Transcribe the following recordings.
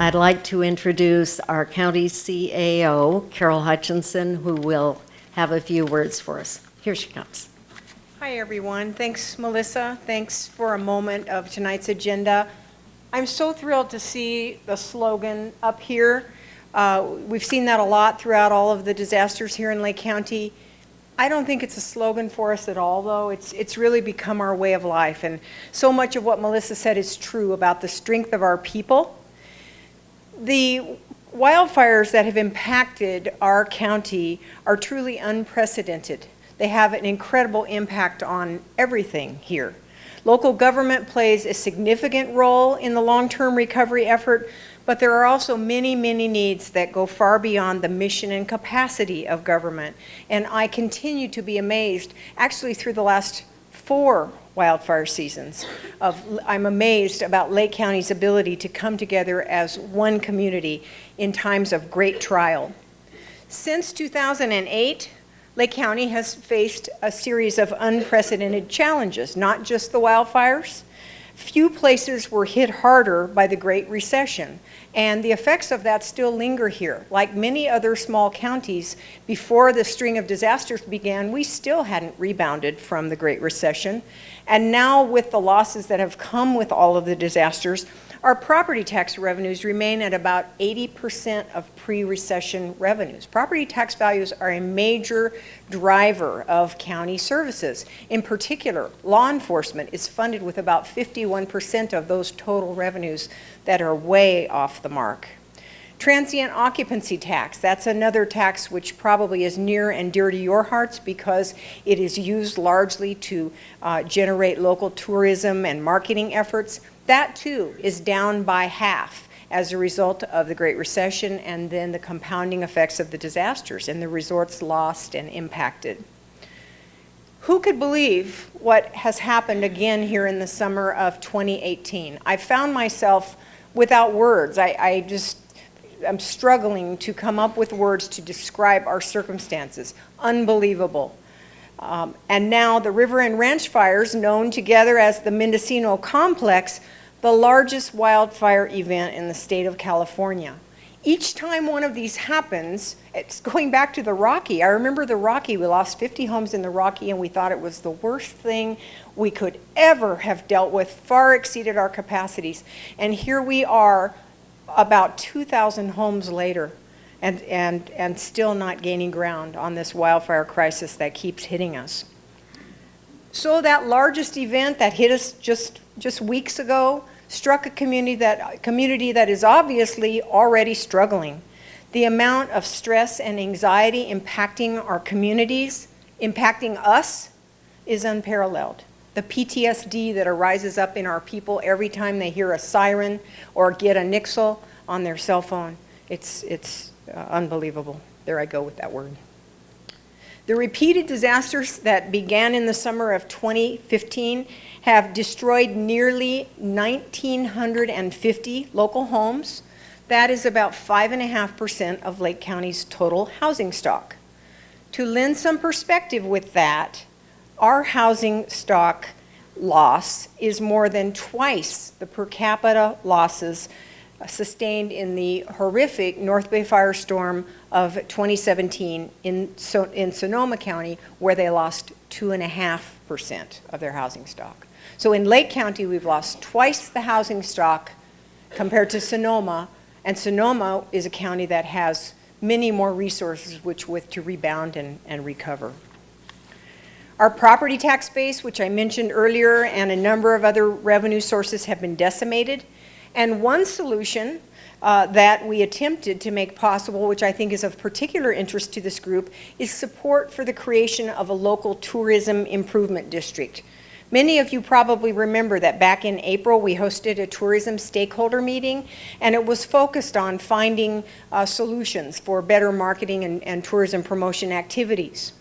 I'd like to introduce our county CAO, Carol Hutchinson, who will have a few words for us. Here she comes. Hi, everyone. Thanks, Melissa. Thanks for a moment of tonight's agenda. I'm so thrilled to see the slogan up here. We've seen that a lot throughout all of the disasters here in Lake County. I don't think it's a slogan for us at all, though. It's really become our way of life. And so much of what Melissa said is true about the strength of our people. The wildfires that have impacted our county are truly unprecedented. They have an incredible impact on everything here. Local government plays a significant role in the long-term recovery effort, but there are also many, many needs that go far beyond the mission and capacity of government. And I continue to be amazed, actually through the last 4 wildfire seasons, I'm amazed about Lake County's ability to come together as one community in times of great trial. Since 2008, Lake County has faced a series of unprecedented challenges, not just the wildfires. Few places were hit harder by the Great Recession, and the effects of that still linger here. Like many other small counties, before the string of disasters began, we still hadn't rebounded from the Great Recession. And now, with the losses that have come with all of the disasters, our property tax revenues remain at about 80% of pre-recession revenues. Property tax values are a major driver of county services. In particular, law enforcement is funded with about 51% of those total revenues that are way off the mark. Transient occupancy tax, that's another tax which probably is near and dear to your hearts because it is used largely to generate local tourism and marketing efforts. That too is down by half as a result of the Great Recession and then the compounding effects of the disasters and the resorts lost and impacted. Who could believe what has happened again here in the summer of 2018? I found myself without words. I'm struggling to come up with words to describe our circumstances. Unbelievable. And now the River and Ranch fires, known together as the Mendocino Complex, the largest wildfire event in the state of California. Each time one of these happens, it's going back to the Rocky. I remember the Rocky. We lost 50 homes in the Rocky, and we thought it was the worst thing we could ever have dealt with, far exceeded our capacities. And here we are about 2,000 homes later and still not gaining ground on this wildfire crisis that keeps hitting us. So that largest event that hit us just weeks ago struck a community that is obviously already struggling. The amount of stress and anxiety impacting our communities, impacting us, is unparalleled. The PTSD that arises up in our people every time they hear a siren or get a nixle on their cell phone, it's unbelievable. There I go with that word. The repeated disasters that began in the summer of 2015 have destroyed nearly 1,950 local homes. That is about 5.5% of Lake County's total housing stock. To lend some perspective with that, our housing stock loss is more than twice the per capita losses sustained in the horrific North Bay firestorm of 2017 in Sonoma County, where they lost 2.5% of their housing stock. So in Lake County, we've lost twice the housing stock compared to Sonoma, and Sonoma is a county that has many more resources with to rebound and recover. Our property tax base, which I mentioned earlier, and a number of other revenue sources have been decimated. And one solution that we attempted to make possible, which I think is of particular interest to this group, is support for the creation of a local tourism improvement district. Many of you probably remember that back in April we hosted a tourism stakeholder meeting, and it was focused on finding solutions for better marketing and tourism promotion activities.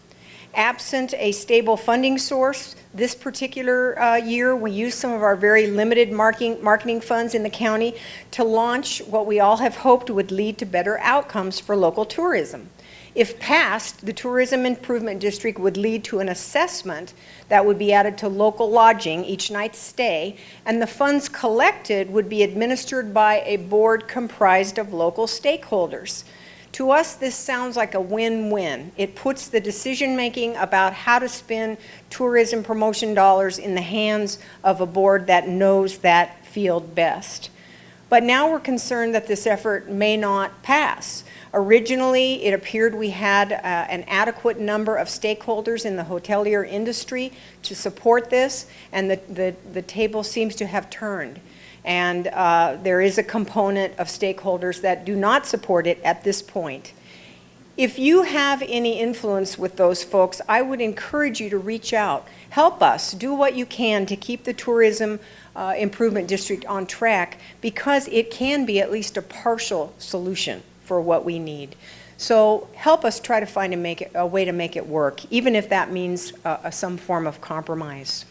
Absent a stable funding source, this particular year we used some of our very limited marketing funds in the county to launch what we all have hoped would lead to better outcomes for local tourism. If passed, the Tourism Improvement District would lead to an assessment that would be added to local lodging, each night's stay, and the funds collected would be administered by a board comprised of local stakeholders. To us, this sounds like a win-win. It puts the decision-making about how to spend tourism promotion dollars in the hands of a board that knows that field best. But now we're concerned that this effort may not pass. Originally, it appeared we had an adequate number of stakeholders in the hotelier industry to support this, and the table seems to have turned. And there is a component of stakeholders that do not support it at this point. If you have any influence with those folks, I would encourage you to reach out. Help us. Do what you can to keep the Tourism Improvement District on track, because it can be at least a partial solution for what we need. So help us try to find a way to make it work, even if that means some form of compromise.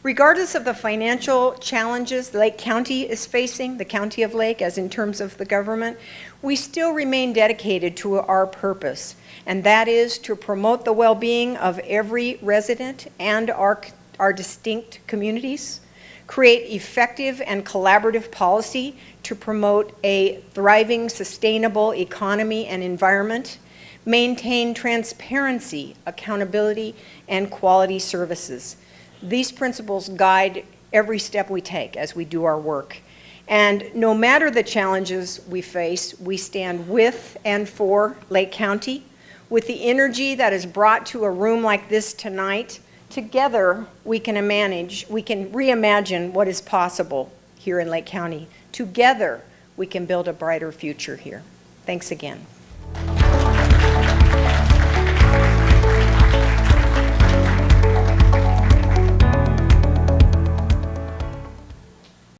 Regardless of the financial challenges Lake County is facing, the County of Lake, as in terms of the government, we still remain dedicated to our purpose, and that is to promote the well-being of every resident and our distinct communities, create effective and collaborative policy to promote a thriving, sustainable economy and environment, maintain transparency, accountability, and quality services. These principles guide every step we take as we do our work. And no matter the challenges we face, we stand with and for Lake County. With the energy that is brought to a room like this tonight, together we can reimagine what is possible here in Lake County. Together we can build a brighter future here. Thanks again.